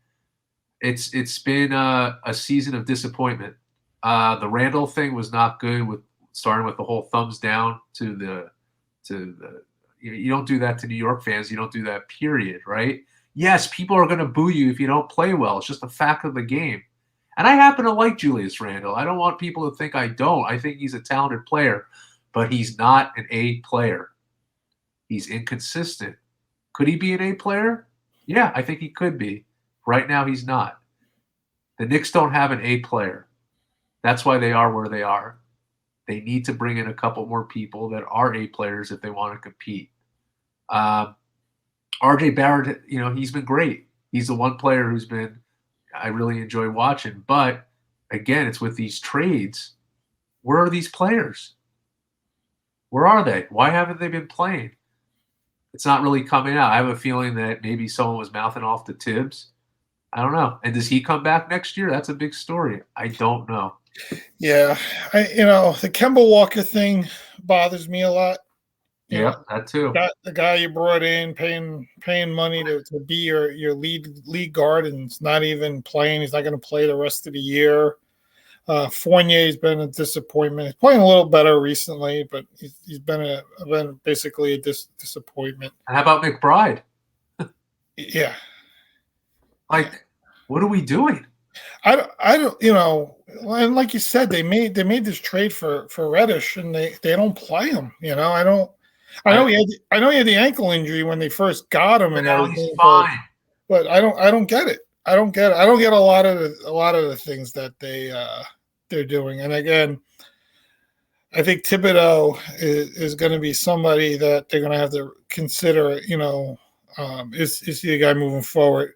S2: it's been a season of disappointment. The Randall thing was not good, with starting with the whole thumbs down to the you don't do that to New York fans. You don't do that, period, right? Yes, people are going to boo you if you don't play well. It's just a fact of the game. And I happen to like Julius Randle. I don't want people to think I don't. I think he's a talented player, but he's not an A player. He's inconsistent. Could he be an A player? Yeah, I think he could be. Right now, he's not. The Knicks don't have an A player. That's why they are where they are. They need to bring in a couple more people that are A players if they want to compete. RJ Barrett, he's been great. He's the one player I really enjoy watching. But again, it's with these trades. Where are these players? Where are they? Why haven't they been playing? It's not really coming out. I have a feeling that maybe someone was mouthing off to Tibbs. I don't know. And does he come back next year? That's a big story. I don't know.
S1: Yeah. The Kemba Walker thing bothers me a lot.
S2: Yeah, that too.
S1: The guy you brought in, paying money to be your lead guard, and it's not even playing. He's not going to play the rest of the year. Fournier's been a disappointment. He's playing a little better recently, but he's been basically a disappointment.
S2: And how about McBride?
S1: Yeah.
S2: What are we doing?
S1: I don't, and like you said, they made this trade for Reddish, and they don't play him. I know he had the ankle injury when they first got him, and
S2: now he's fine.
S1: But I don't get it. I don't get a lot of the things that they're doing. And again, I think Thibodeau is going to be somebody that they're going to have to consider. Is he the guy moving forward?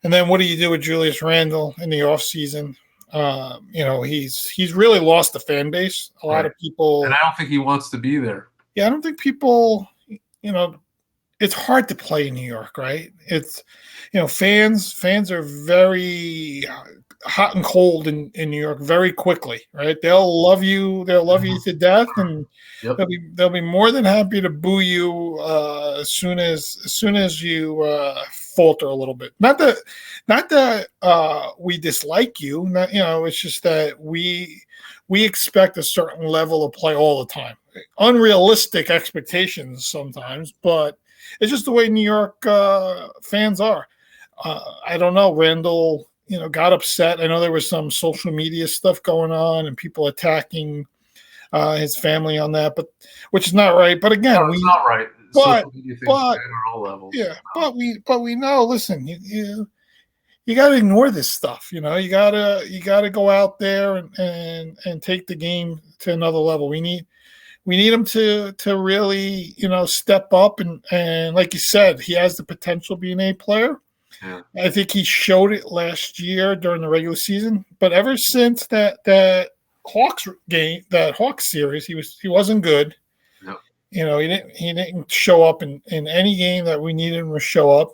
S1: And then what do you do with Julius Randle in the offseason? He's really lost the fan base. A lot
S2: Right.
S1: of people,
S2: And I don't think he wants to be there.
S1: yeah, I don't think people, it's hard to play in New York, right? It's, fans are very hot and cold in New York very quickly, right? They'll love you to death, and
S2: Yep.
S1: they'll be more than happy to boo you as soon as you falter a little bit. Not that we dislike you, it's just that we expect a certain level of play all the time. Unrealistic expectations sometimes, but it's just the way New York fans are. I don't know. Randall, got upset. I know there was some social media stuff going on and people attacking his family on that, but which is not right. But again,
S2: No, it's not right.
S1: but
S2: Social media things
S1: but
S2: bad on all levels.
S1: yeah, but we know. Listen, you got to ignore this stuff. You gotta go out there and take the game to another level. We need him to really step up and like you said, he has the potential to be an A player.
S2: Yeah.
S1: I think he showed it last year during the regular season, but ever since that Hawks series, he wasn't good.
S2: Yep.
S1: He didn't show up in any game that we needed him to show up,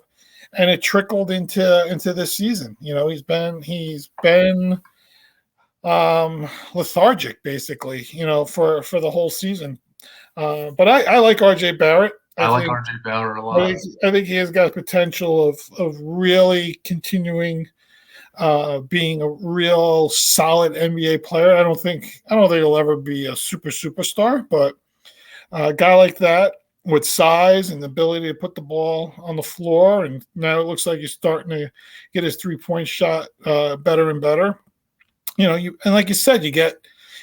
S1: and it trickled into this season. He's been lethargic basically, for the whole season. But I like RJ Barrett.
S2: I like RJ Barrett a lot.
S1: I think he has got potential of really continuing being a real solid NBA player. I don't think he'll ever be a superstar, but a guy like that with size and the ability to put the ball on the floor, and now it looks like he's starting to get his 3-point shot better and better. And like you said, you get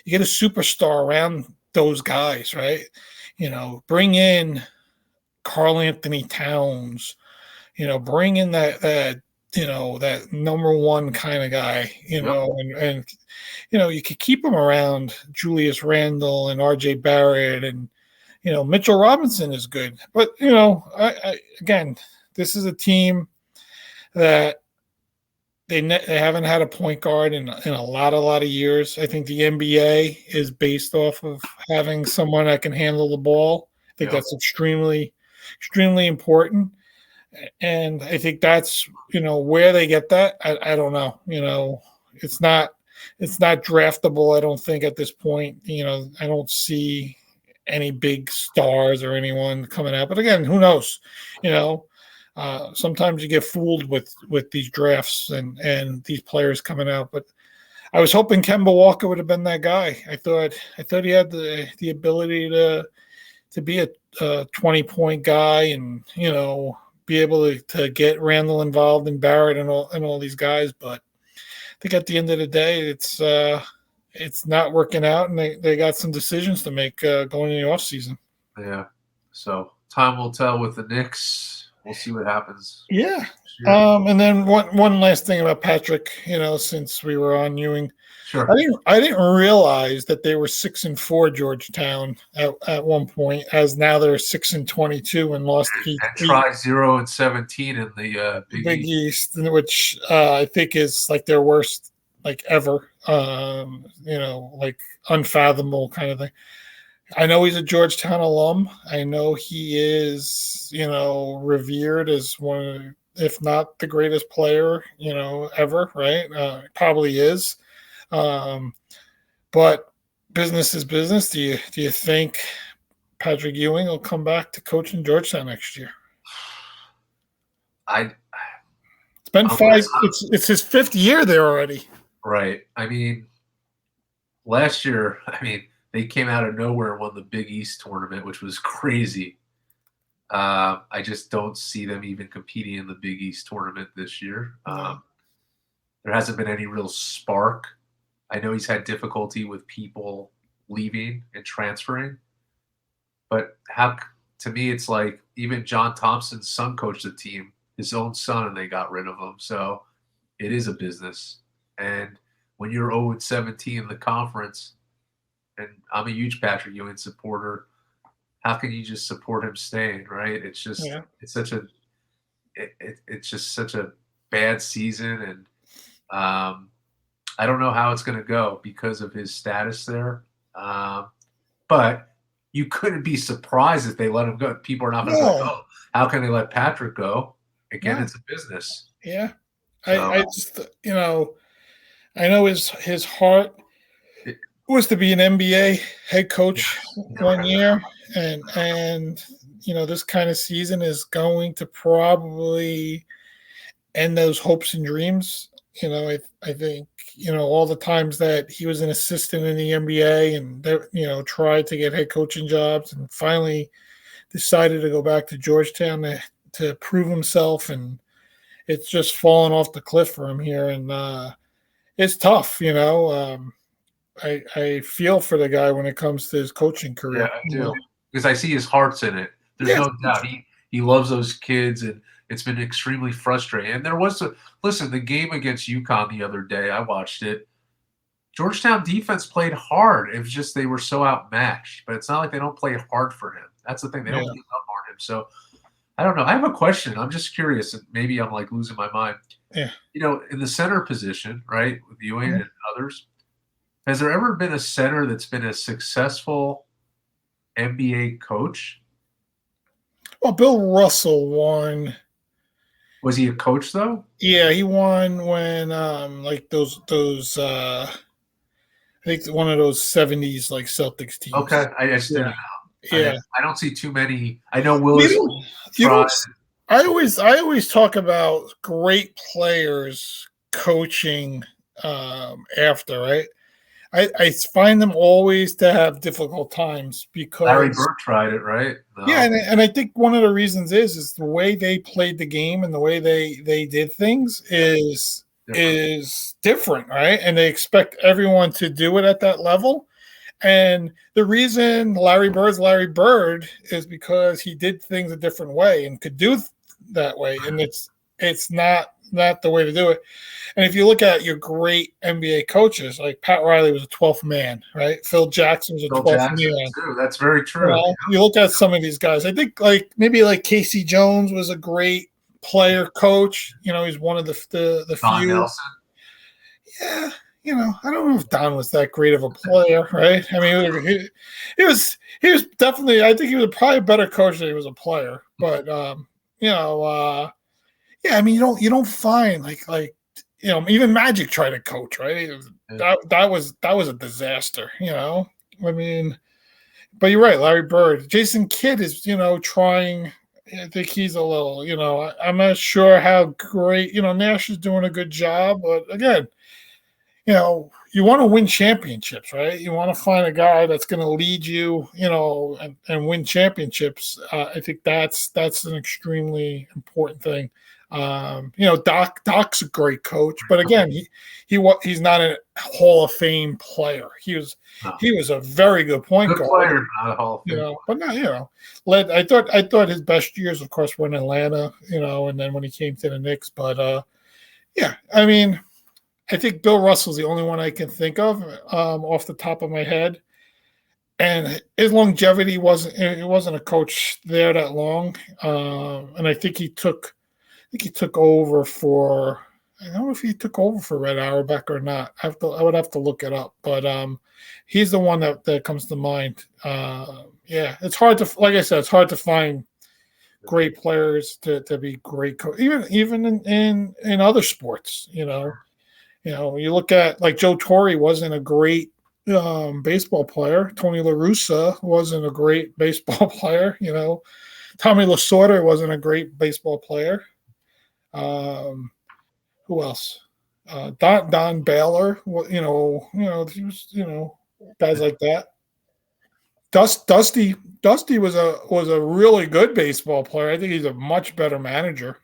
S1: a superstar around those guys, right? Bring in Karl Anthony Towns, bring in that number one kind of guy, and you could keep them around Julius Randle and RJ Barrett, and Mitchell Robinson is good. But again, this is a team that they haven't had a point guard in a lot of years. I think the NBA is based off of having someone that can handle the ball. I think that's extremely, extremely important. And I think that's where they get that. I don't know. It's not draftable. I don't think at this point. I don't see any big stars or anyone coming out. But again, who knows? Sometimes you get fooled with these drafts and these players coming out. But I was hoping Kemba Walker would have been that guy. I thought he had the ability to be a 20-point guy and be able to get Randall involved and Barrett and all these guys. But I think at the end of the day, it's not working out, and they got some decisions to make going in the offseason.
S2: Yeah. So time will tell with the Knicks. We'll see what happens.
S1: Yeah. And then one last thing about Patrick, since we were on Ewing.
S2: Sure.
S1: I didn't realize that they were 6-4 Georgetown at one point, as now they're 6-22 and lost
S2: and try 0-17 in the
S1: Big East, which I think is like their worst ever. Like unfathomable kind of thing. I know he's a Georgetown alum. I know he is, revered as one of, if not the greatest player, ever, right? Probably is. But business is business. Do you think Patrick Ewing will come back to coach in Georgetown next year? It's been 5. It's his 5th year there already.
S2: Right. Last year, they came out of nowhere and won the Big East tournament, which was crazy. I just don't see them even competing in the Big East tournament this year.
S1: No.
S2: There hasn't been any real spark. I know he's had difficulty with people leaving and transferring. But to me, it's like even John Thompson's son coached the team, his own son, and they got rid of him. So it is a business. And when you're 0-17 in the conference, and I'm a huge Patrick Ewing supporter, how can you just support him staying, right? It's just it's just such a bad season, and I don't know how it's going to go because of his status there. But you couldn't be surprised if they let him go. People are not going to go,
S1: No,
S2: oh, how can they let Patrick go? Again,
S1: no,
S2: it's a business.
S1: yeah.
S2: So
S1: I just I know his heart
S2: it,
S1: was to be an NBA head coach
S2: yes,
S1: one
S2: okay.
S1: year, and this kind of season is going to probably end those hopes and dreams. I think all the times that he was an assistant in the NBA and tried to get head coaching jobs and finally decided to go back to Georgetown to prove himself, and it's just fallen off the cliff for him here, and it's tough. I feel for the guy when it comes to his coaching
S2: Yeah,
S1: career.
S2: I do. Because I see his heart's in it. There's
S1: Yes.
S2: no doubt. He loves those kids, and it's been extremely frustrating. And there was the game against UConn the other day, I watched it. Georgetown defense played hard. It was just they were so outmatched. But it's not like they don't play hard for him. That's the thing. They don't
S1: Yeah.
S2: give up on him. So I don't know. I have a question. I'm just curious, and maybe I'm like losing my mind.
S1: Yeah.
S2: In the center position, right, with Ewing
S1: Mhm.
S2: and others, has there ever been a center that's been a successful NBA coach?
S1: Well, Bill Russell won.
S2: Was he a coach though?
S1: Yeah, he won when like those I think one of those 70s like Celtics
S2: Okay,
S1: teams.
S2: I just
S1: Yeah.
S2: didn't know.
S1: Yeah.
S2: I don't see too many. I know
S1: You
S2: Willis
S1: don't you
S2: tried.
S1: don't I always talk about great players coaching after, right? I find them always to have difficult times
S2: Larry
S1: because
S2: Bird tried it, right?
S1: yeah,
S2: No,
S1: and I think one of the reasons is the way they played the game and the way they did things
S2: different.
S1: is different, right? And they expect everyone to do it at that level. And the reason Larry Bird's Larry Bird is because he did things a different way and could do that way, and it's not the way to do it. And if you look at your great NBA coaches, like Pat Riley was a 12th man, right? Phil Jackson was a
S2: Phil
S1: 12th
S2: Jackson
S1: man.
S2: too. That's very true.
S1: You look at some of these guys. I think maybe Casey Jones was a great player coach. He's one of the
S2: Don
S1: few.
S2: Nelson.
S1: Yeah, I don't know if Don was that great of a player, right? I mean, he was definitely. I think he was probably a better coach than he was a player. But yeah. I mean, you don't find even Magic tried to coach, right? That was a disaster. I mean, but you're right, Larry Bird, Jason Kidd is trying. I think he's a little. I'm not sure how great. Nash is doing a good job, but again, you want to win championships, right? You want to find a guy that's going to lead you, and win championships. I think that's an extremely important thing. Doc's a great coach, but again, he's not a Hall of Fame player. He
S2: No.
S1: was a very good point
S2: Good
S1: guard.
S2: player, not a Hall of Fame.
S1: But no, led. I thought his best years, of course, were in Atlanta. And then when he came to the Knicks, but yeah, I mean. I think Bill Russell's the only one I can think of off the top of my head, and his longevity wasn't a coach there that long, and I think he took over for. I don't know if he took over for Red Auerbach or not. I would have to look it up, but he's the one that comes to mind. Yeah, it's hard to, like I said, it's hard to find great players to be great even in other sports. You look at Joe Torre wasn't a great baseball player. Tony La Russa wasn't a great baseball player. Tommy Lasorda wasn't a great baseball player. Who else? Don Baylor. He was, guys like that. Dusty was a really good baseball player. I think he's a much better manager.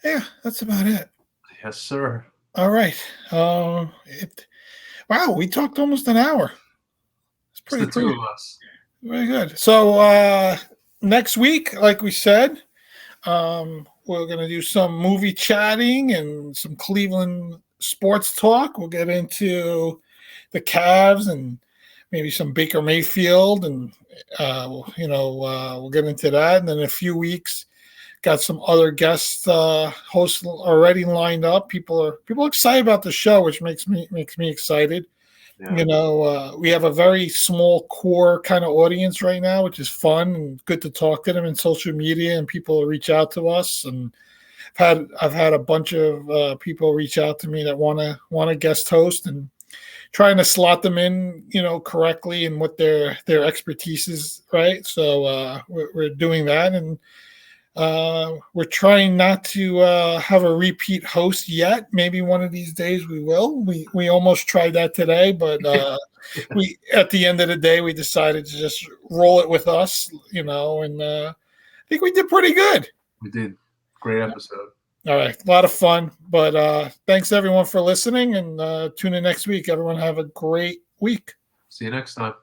S1: Yeah, that's about it.
S2: Yes, sir.
S1: All right. Wow, we talked almost an hour. It's
S2: It's
S1: pretty
S2: the two
S1: cool.
S2: of us.
S1: Very good. So next week, like we said, we're going to do some movie chatting and some Cleveland sports talk. We'll get into the Cavs and maybe some Baker Mayfield, and we'll get into that. And then in a few weeks, got some other guest hosts already lined up. People are excited about the show, which makes me excited.
S2: Yeah.
S1: We have a very small core kind of audience right now, which is fun and good to talk to them in social media, and people reach out to us. And I've had a bunch of people reach out to me that want to guest host, and trying to slot them in, correctly and what their expertise is, right? So we're doing that, and we're trying not to have a repeat host yet. Maybe one of these days we will. We almost tried that today, but we at the end of the day we decided to just roll it with us, and I think we did pretty good.
S2: We did. Great episode.
S1: All right, a lot of fun. But thanks everyone for listening, and tune in next week. Everyone have a great week.
S2: See you next time.